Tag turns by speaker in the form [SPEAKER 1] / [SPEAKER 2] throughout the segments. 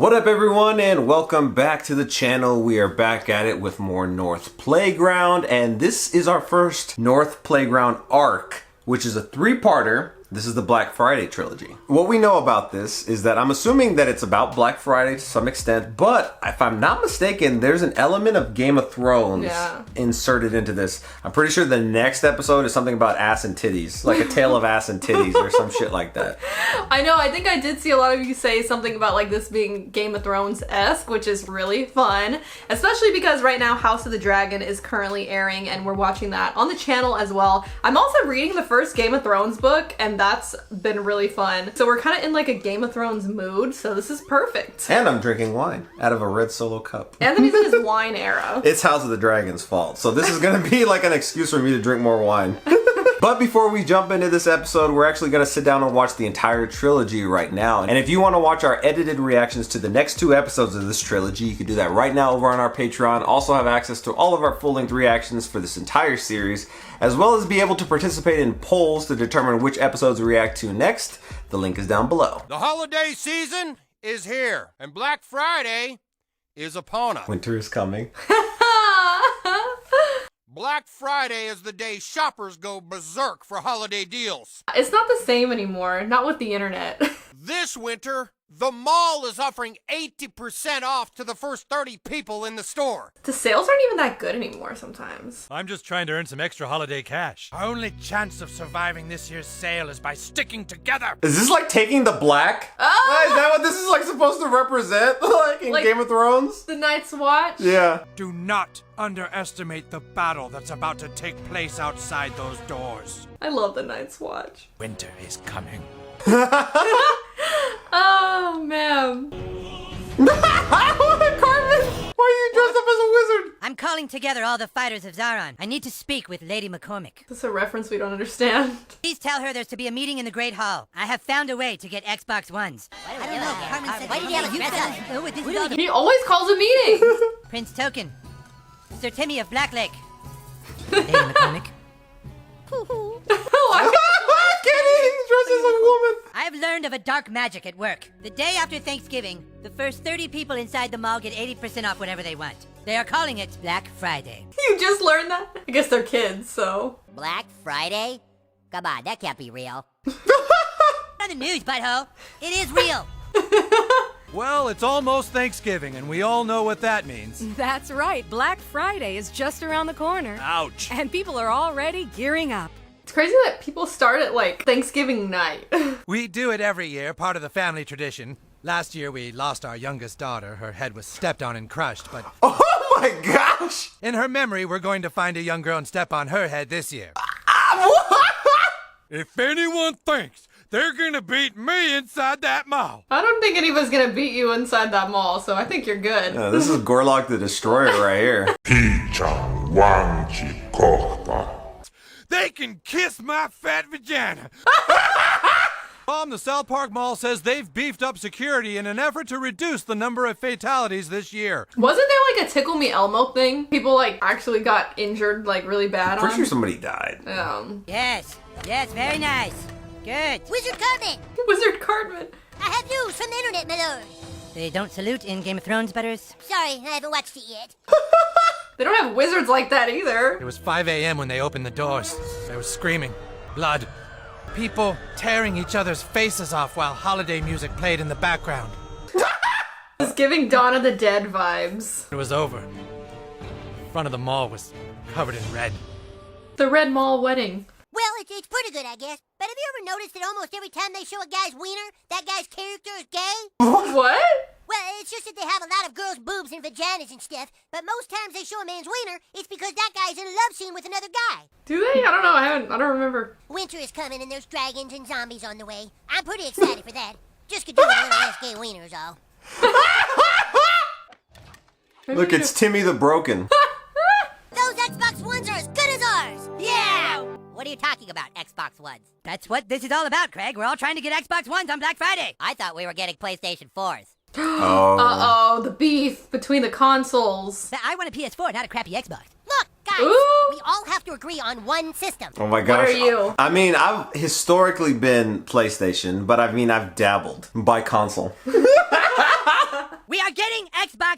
[SPEAKER 1] What up everyone, and welcome back to the channel. We are back at it with more North Playground, and this is our first North Playground arc, which is a three-parter. This is the Black Friday trilogy. What we know about this is that I'm assuming that it's about Black Friday to some extent, but if I'm not mistaken, there's an element of Game of Thrones inserted into this. I'm pretty sure the next episode is something about ass and titties, like a tale of ass and titties or some shit like that.
[SPEAKER 2] I know, I think I did see a lot of you say something about like this being Game of Thrones-esque, which is really fun, especially because right now House of the Dragon is currently airing and we're watching that on the channel as well. I'm also reading the first Game of Thrones book, and that's been really fun. So we're kind of in like a Game of Thrones mood, so this is perfect.
[SPEAKER 1] And I'm drinking wine out of a red Solo cup.
[SPEAKER 2] Anthony's in his wine era.
[SPEAKER 1] It's House of the Dragon's fault, so this is gonna be like an excuse for me to drink more wine. But before we jump into this episode, we're actually gonna sit down and watch the entire trilogy right now. And if you wanna watch our edited reactions to the next two episodes of this trilogy, you can do that right now over on our Patreon. Also have access to all of our full-length reactions for this entire series, as well as be able to participate in polls to determine which episodes we react to next. The link is down below.
[SPEAKER 3] The holiday season is here, and Black Friday is upon us.
[SPEAKER 1] Winter is coming.
[SPEAKER 3] Black Friday is the day shoppers go berserk for holiday deals.
[SPEAKER 2] It's not the same anymore, not with the internet.
[SPEAKER 3] This winter, the mall is offering 80% off to the first 30 people in the store.
[SPEAKER 2] The sales aren't even that good anymore sometimes.
[SPEAKER 4] I'm just trying to earn some extra holiday cash.
[SPEAKER 3] Our only chance of surviving this year's sale is by sticking together.
[SPEAKER 1] Is this like taking the black? Oh! Is that what this is like supposed to represent? Like in Game of Thrones?
[SPEAKER 2] The Night's Watch?
[SPEAKER 1] Yeah.
[SPEAKER 3] Do not underestimate the battle that's about to take place outside those doors.
[SPEAKER 2] I love the Night's Watch.
[SPEAKER 3] Winter is coming.
[SPEAKER 2] Oh, man.
[SPEAKER 1] Carmen! Why are you dressed up as a wizard?
[SPEAKER 5] I'm calling together all the fighters of Zaron. I need to speak with Lady McCormick.
[SPEAKER 2] This is a reference we don't understand.
[SPEAKER 5] Please tell her there's to be a meeting in the Great Hall. I have found a way to get Xbox Ones. I don't know. Carmen said, why did you have a dress up?
[SPEAKER 2] He always calls a meeting.
[SPEAKER 5] Prince Token. Sir Timmy of Blacklake. Lady McCormick.
[SPEAKER 1] He's dressed as a woman.
[SPEAKER 5] I have learned of a dark magic at work. The day after Thanksgiving, the first 30 people inside the mall get 80% off whatever they want. They are calling it Black Friday.
[SPEAKER 2] You just learned that? I guess they're kids, so.
[SPEAKER 6] Black Friday? Come on, that can't be real.
[SPEAKER 5] On the news, butthole. It is real.
[SPEAKER 4] Well, it's almost Thanksgiving, and we all know what that means.
[SPEAKER 7] That's right. Black Friday is just around the corner.
[SPEAKER 4] Ouch.
[SPEAKER 7] And people are already gearing up.
[SPEAKER 2] It's crazy that people start at like Thanksgiving night.
[SPEAKER 4] We do it every year, part of the family tradition. Last year, we lost our youngest daughter. Her head was stepped on and crushed, but...
[SPEAKER 1] Oh my gosh!
[SPEAKER 4] In her memory, we're going to find a young girl and step on her head this year. If anyone thinks they're gonna beat me inside that mall.
[SPEAKER 2] I don't think anybody's gonna beat you inside that mall, so I think you're good.
[SPEAKER 1] Yeah, this is Gorlock the Destroyer right here.
[SPEAKER 4] They can kiss my fat vagina. Mom, the South Park Mall says they've beefed up security in an effort to reduce the number of fatalities this year.
[SPEAKER 2] Wasn't there like a Tickle Me Elmo thing? People like actually got injured like really bad
[SPEAKER 1] Pretty
[SPEAKER 2] on?
[SPEAKER 1] sure somebody died.
[SPEAKER 5] Yes, very nice. Good.
[SPEAKER 6] Wizard Cartman!
[SPEAKER 2] Wizard Cartman.
[SPEAKER 6] I have news from the internet, my lord.
[SPEAKER 5] They don't salute in Game of Thrones, Butters?
[SPEAKER 6] Sorry, I haven't watched it yet.
[SPEAKER 2] They don't have wizards like that either.
[SPEAKER 4] It was 5 a.m. when they opened the doors. There was screaming, blood, people tearing each other's faces off while holiday music played in the background.
[SPEAKER 2] It's giving Dawn of the Dead vibes.
[SPEAKER 4] It was over. The front of the mall was covered in red.
[SPEAKER 2] The Red Mall wedding.
[SPEAKER 6] Well, it's pretty good, I guess. But have you ever noticed that almost every time they show a guy's wiener, that guy's character is gay?
[SPEAKER 2] What?
[SPEAKER 6] Well, it's just that they have a lot of girls' boobs and vaginas and stuff, but most times they show a man's wiener, it's because that guy's in a love scene with another guy.
[SPEAKER 2] Do they? I don't know. I don't remember.
[SPEAKER 6] Winter is coming and there's dragons and zombies on the way. I'm pretty excited for that. Just could do with a little less gay wieners, all.
[SPEAKER 1] Look, it's Timmy the Broken.
[SPEAKER 6] Those Xbox Ones are as good as ours! Yeah! What are you talking about, Xbox Ones?
[SPEAKER 5] That's what this is all about, Craig. We're all trying to get Xbox Ones on Black Friday.
[SPEAKER 6] I thought we were getting PlayStation 4s.
[SPEAKER 1] Oh.
[SPEAKER 2] Uh-oh, the beef between the consoles.
[SPEAKER 5] But I want a PS4, not a crappy Xbox.
[SPEAKER 6] Look, guys,
[SPEAKER 2] Ooh.
[SPEAKER 6] we all have to agree on one system.
[SPEAKER 1] Oh my gosh.
[SPEAKER 2] What are you?
[SPEAKER 1] I mean, I've historically been PlayStation, but I mean, I've dabbled by console.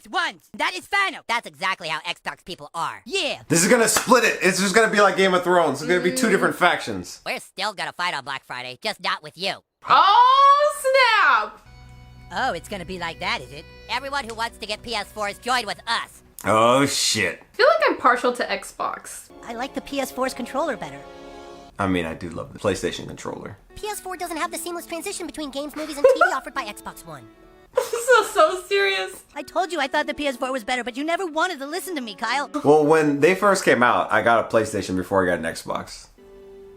[SPEAKER 5] Xbox Ones. That is final.
[SPEAKER 6] That's exactly how Xbox people are.
[SPEAKER 5] Yeah.
[SPEAKER 1] This is gonna split it. It's just gonna be like Game of Thrones. It's gonna be two different factions.
[SPEAKER 6] We're still gonna fight on Black Friday, just not with you.
[SPEAKER 2] Oh, snap!
[SPEAKER 5] Oh, it's gonna be like that, is it?
[SPEAKER 6] Everyone who wants to get PS4s, join with us.
[SPEAKER 1] Oh shit.
[SPEAKER 2] I feel like I'm partial to Xbox.
[SPEAKER 6] I like the PS4's controller better.
[SPEAKER 1] I mean, I do love the PlayStation controller.
[SPEAKER 6] PS4 doesn't have the seamless transition between games, movies, and TV offered by Xbox One.
[SPEAKER 2] This is so serious.
[SPEAKER 5] I told you I thought the PS4 was better, but you never wanted to listen to me, Kyle.
[SPEAKER 1] Well, when they first came out, I got a PlayStation before I got an Xbox.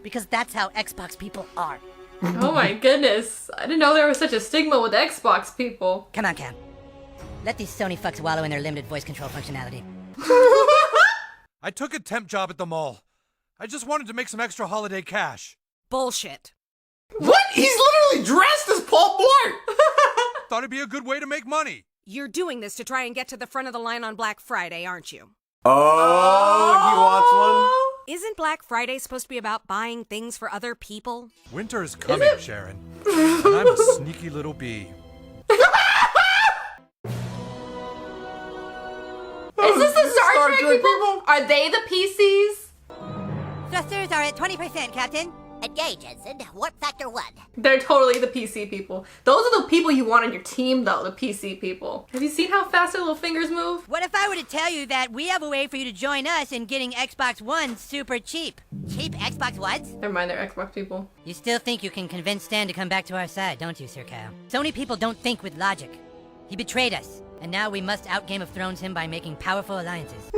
[SPEAKER 5] Because that's how Xbox people are.
[SPEAKER 2] Oh my goodness. I didn't know there was such a stigma with Xbox people.
[SPEAKER 5] Come on, Cam. Let these Sony fucks wallow in their limited voice control functionality.
[SPEAKER 4] I took a temp job at the mall. I just wanted to make some extra holiday cash.
[SPEAKER 7] Bullshit.
[SPEAKER 1] What? He's literally dressed as Paul Blart!
[SPEAKER 4] Thought it'd be a good way to make money.
[SPEAKER 7] You're doing this to try and get to the front of the line on Black Friday, aren't you?
[SPEAKER 1] Oh, he wants one?
[SPEAKER 7] Isn't Black Friday supposed to be about buying things for other people?
[SPEAKER 4] Winter is coming, Sharon. And I'm a sneaky little bee.
[SPEAKER 2] Is this the Star Trek people? Are they the PCs?
[SPEAKER 5] Thrusters are at 20%, Captain.
[SPEAKER 6] Engage, Ensign. Warp factor 1.
[SPEAKER 2] They're totally the PC people. Those are the people you want on your team, though, the PC people. Have you seen how fast their little fingers move?
[SPEAKER 5] What if I were to tell you that we have a way for you to join us in getting Xbox One super cheap?
[SPEAKER 6] Cheap Xbox Ones?
[SPEAKER 2] Never mind, they're Xbox people.
[SPEAKER 5] You still think you can convince Stan to come back to our side, don't you, Sir Kyle? Sony people don't think with logic. He betrayed us, and now we must out Game of Thrones him by making powerful alliances.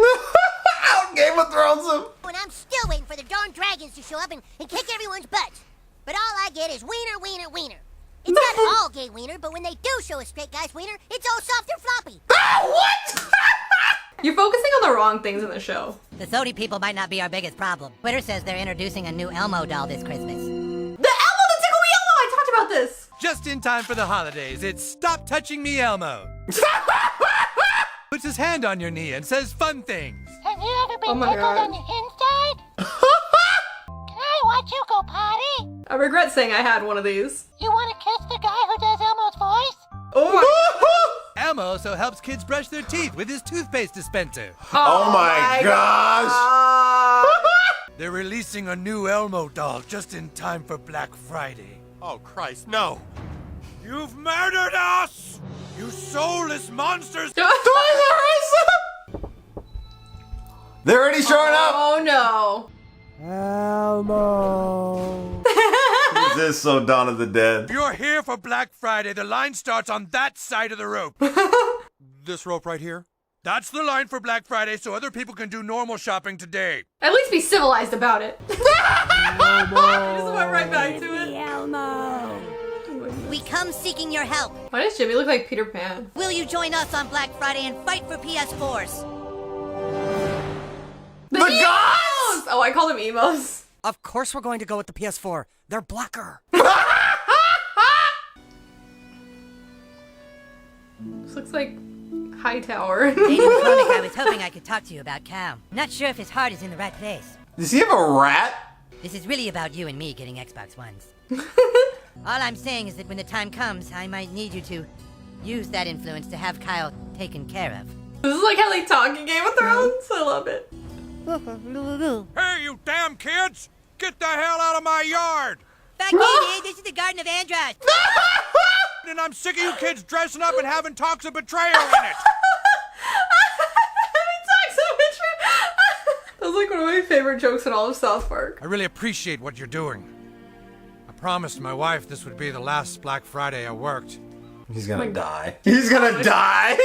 [SPEAKER 1] Out Game of Thrones him!
[SPEAKER 6] And I'm still waiting for the darn dragons to show up and kick everyone's butts. But all I get is wiener, wiener, wiener. It's not all gay wiener, but when they do show a straight guy's wiener, it's all soft and floppy.
[SPEAKER 1] What?
[SPEAKER 2] You're focusing on the wrong things in the show.
[SPEAKER 5] The Sony people might not be our biggest problem. Twitter says they're introducing a new Elmo doll this Christmas.
[SPEAKER 2] The Elmo, the Tickle Me Elmo! I talked about this!
[SPEAKER 4] Just in time for the holidays, it's Stop Touching Me Elmo. Puts his hand on your knee and says fun things.
[SPEAKER 6] Have you ever
[SPEAKER 2] Oh
[SPEAKER 6] been
[SPEAKER 2] my
[SPEAKER 6] tickled
[SPEAKER 2] God.
[SPEAKER 6] on the inside? Can I watch you go potty?
[SPEAKER 2] I regret saying I had one of these.
[SPEAKER 6] You want to kiss the guy who does Elmo's voice?
[SPEAKER 2] Oh my
[SPEAKER 4] Elmo also helps kids brush their teeth with his toothpaste dispenser.
[SPEAKER 1] Oh my gosh!
[SPEAKER 2] God.
[SPEAKER 4] They're releasing a new Elmo doll just in time for Black Friday.
[SPEAKER 3] Oh, Christ, no.
[SPEAKER 4] You've murdered us! You soulless monsters!
[SPEAKER 1] They're already showing up!
[SPEAKER 2] Oh no.
[SPEAKER 1] This is so Dawn of the Dead.
[SPEAKER 4] If you're here for Black Friday, the line starts on that side of the rope.
[SPEAKER 3] This rope right here?
[SPEAKER 4] That's the line for Black Friday so other people can do normal shopping today.
[SPEAKER 2] At least be civilized about it. Just went right back to it.
[SPEAKER 5] We come seeking your help.
[SPEAKER 2] Why does Jimmy look like Peter Pan?
[SPEAKER 5] Will you join us on Black Friday and fight for PS4s?
[SPEAKER 2] The
[SPEAKER 1] gods!
[SPEAKER 2] emos! Oh, I call them emos.
[SPEAKER 8] Of course we're going to go with the PS4. They're blacker.
[SPEAKER 2] This looks like Hightower.
[SPEAKER 5] Lady McCormick, I was hoping I could talk to you about Cal. Not sure if his heart is in the right place.
[SPEAKER 1] Does he have a rat?
[SPEAKER 5] This is really about you and me getting Xbox Ones. All I'm saying is that when the time comes, I might need you to use that influence to have Kyle taken care of.
[SPEAKER 2] This is like how they talk in Game of Thrones. I love it.
[SPEAKER 4] Hey, you damn kids! Get the hell out of my yard!
[SPEAKER 5] Fuck you, dude. This is the Garden of Andross.
[SPEAKER 4] And I'm sick of you kids dressing up and having talks of betrayal in it!
[SPEAKER 2] That's like one of my favorite jokes in all of South Park.
[SPEAKER 4] I really appreciate what you're doing. I promised my wife this would be the last Black Friday I worked.
[SPEAKER 1] He's gonna die. He's gonna die!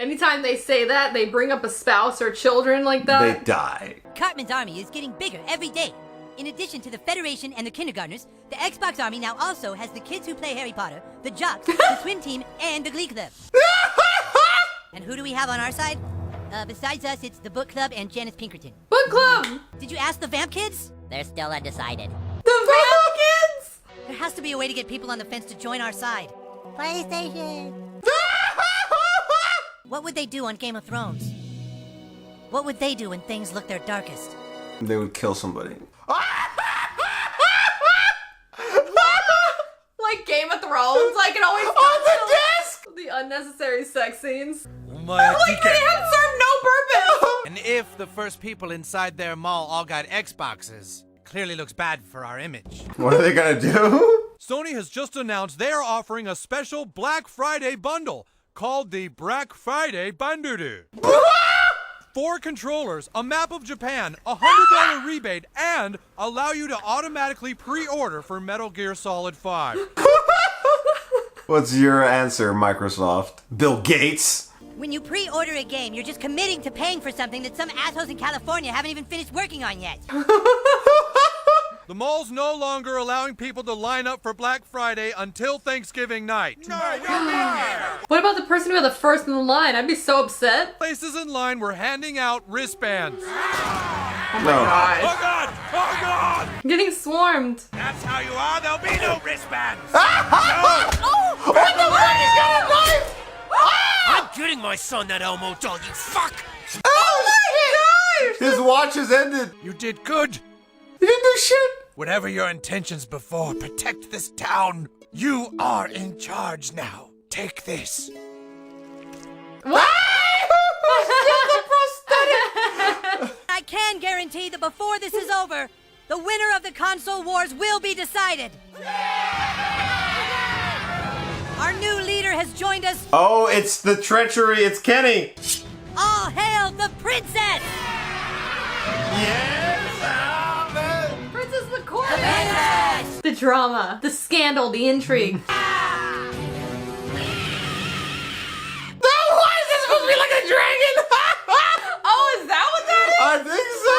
[SPEAKER 2] Anytime they say that, they bring up a spouse or children like that.
[SPEAKER 1] They die.
[SPEAKER 5] Cartman's army is getting bigger every day. In addition to the Federation and the kindergartners, the Xbox Army now also has the kids who play Harry Potter, the jocks, the swim team, and the Glee Club. And who do we have on our side? Besides us, it's the book club and Janice Pinkerton.
[SPEAKER 2] Book club!
[SPEAKER 5] Did you ask the Vamp Kids?
[SPEAKER 6] They're still undecided.
[SPEAKER 2] The Vamp Kids!
[SPEAKER 5] There has to be a way to get people on the fence to join our side.
[SPEAKER 6] PlayStation.
[SPEAKER 5] What would they do on Game of Thrones? What would they do when things look their darkest?
[SPEAKER 1] They would kill somebody.
[SPEAKER 2] Like Game of Thrones, like it always
[SPEAKER 1] On the desk!
[SPEAKER 2] The unnecessary sex scenes.
[SPEAKER 4] my
[SPEAKER 2] Like they have served no purpose.
[SPEAKER 4] And if the first people inside their mall all got Xboxes, clearly looks bad for our image.
[SPEAKER 1] What are they gonna do?
[SPEAKER 4] Sony has just announced they are offering a special Black Friday bundle called the Black Friday Bandudu. 4 controllers, a map of Japan, a $100 rebate, and allow you to automatically pre-order for Metal Gear Solid 5.
[SPEAKER 1] What's your answer, Microsoft? Bill Gates?
[SPEAKER 5] When you pre-order a game, you're just committing to paying for something that some assholes in California haven't even finished working on yet.
[SPEAKER 4] The mall's no longer allowing people to line up for Black Friday until Thanksgiving night.
[SPEAKER 2] What about the person who had the first in the line? I'd be so upset.
[SPEAKER 4] Places in line were handing out wristbands.
[SPEAKER 2] Oh my god.
[SPEAKER 4] Oh God! Oh God!
[SPEAKER 2] I'm getting swarmed.
[SPEAKER 4] That's how you are. There'll be no wristbands.
[SPEAKER 2] Oh, what the fuck is going on?
[SPEAKER 3] I'm getting my son that Elmo doll, you fuck!
[SPEAKER 1] Oh my gosh! His watch has ended.
[SPEAKER 4] You did good.
[SPEAKER 1] He didn't do shit.
[SPEAKER 4] Whatever your intentions before, protect this town. You are in charge now. Take this.
[SPEAKER 2] What?
[SPEAKER 5] I can guarantee that before this is over, the winner of the console wars will be decided. Our new leader has joined us.
[SPEAKER 1] Oh, it's the treachery. It's Kenny.
[SPEAKER 5] All hail the princess!
[SPEAKER 2] Princess McCoy.
[SPEAKER 5] Princess!
[SPEAKER 2] The drama, the scandal, the intrigue.
[SPEAKER 1] Why is this supposed to be like a dragon?
[SPEAKER 2] Oh, is that what that is?
[SPEAKER 1] I think so.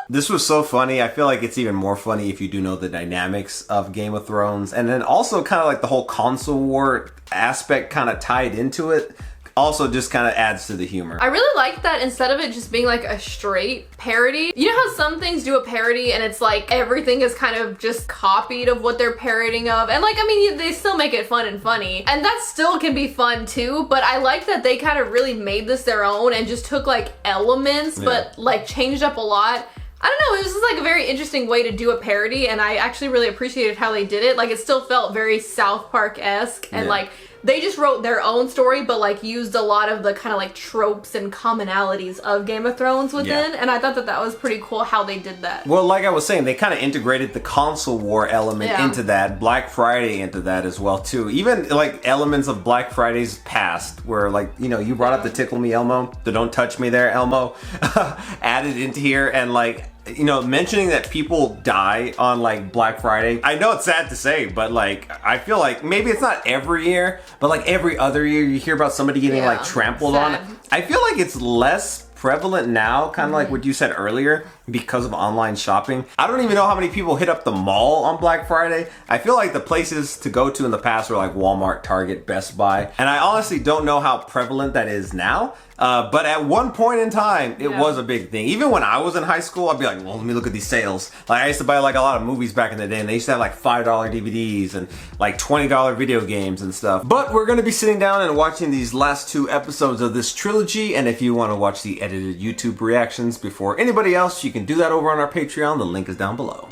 [SPEAKER 1] This was so funny. I feel like it's even more funny if you do know the dynamics of Game of Thrones. And then also kind of like the whole console war aspect kind of tied into it. Also just kind of adds to the humor.
[SPEAKER 2] I really like that instead of it just being like a straight parody. You know how some things do a parody and it's like everything is kind of just copied of what they're parodying of? And like, I mean, they still make it fun and funny. And that still can be fun too, but I like that they kind of really made this their own and just took like elements, but like changed up a lot. I don't know, it was just like a very interesting way to do a parody and I actually really appreciated how they did it. Like it still felt very South Park-esque and like they just wrote their own story but like used a lot of the kind of like tropes and commonalities of Game of Thrones within and I thought that that was pretty cool how they did that.
[SPEAKER 1] Well, like I was saying, they kind of integrated the console war element
[SPEAKER 2] Yeah.
[SPEAKER 1] into that, Black Friday into that as well too. Even like elements of Black Friday's past where like, you know, you brought up the tickle me Elmo, the don't touch me there Elmo, added into here and like, you know, mentioning that people die on like Black Friday. I know it's sad to say, but like, I feel like maybe it's not every year, but like every other year you hear about somebody getting like trampled on. I feel like it's less prevalent now, kind of like what you said earlier, because of online shopping. I don't even know how many people hit up the mall on Black Friday. I feel like the places to go to in the past were like Walmart, Target, Best Buy, and I honestly don't know how prevalent that is now. But at one point in time, it was a big thing. Even when I was in high school, I'd be like, well, let me look at these sales. Like I used to buy like a lot of movies back in the day and they used to have like $5 DVDs and like $20 video games and stuff. But we're gonna be sitting down and watching these last 2 episodes of this trilogy. And if you wanna watch the edited YouTube reactions before anybody else, you can do that over on our Patreon. The link is down below.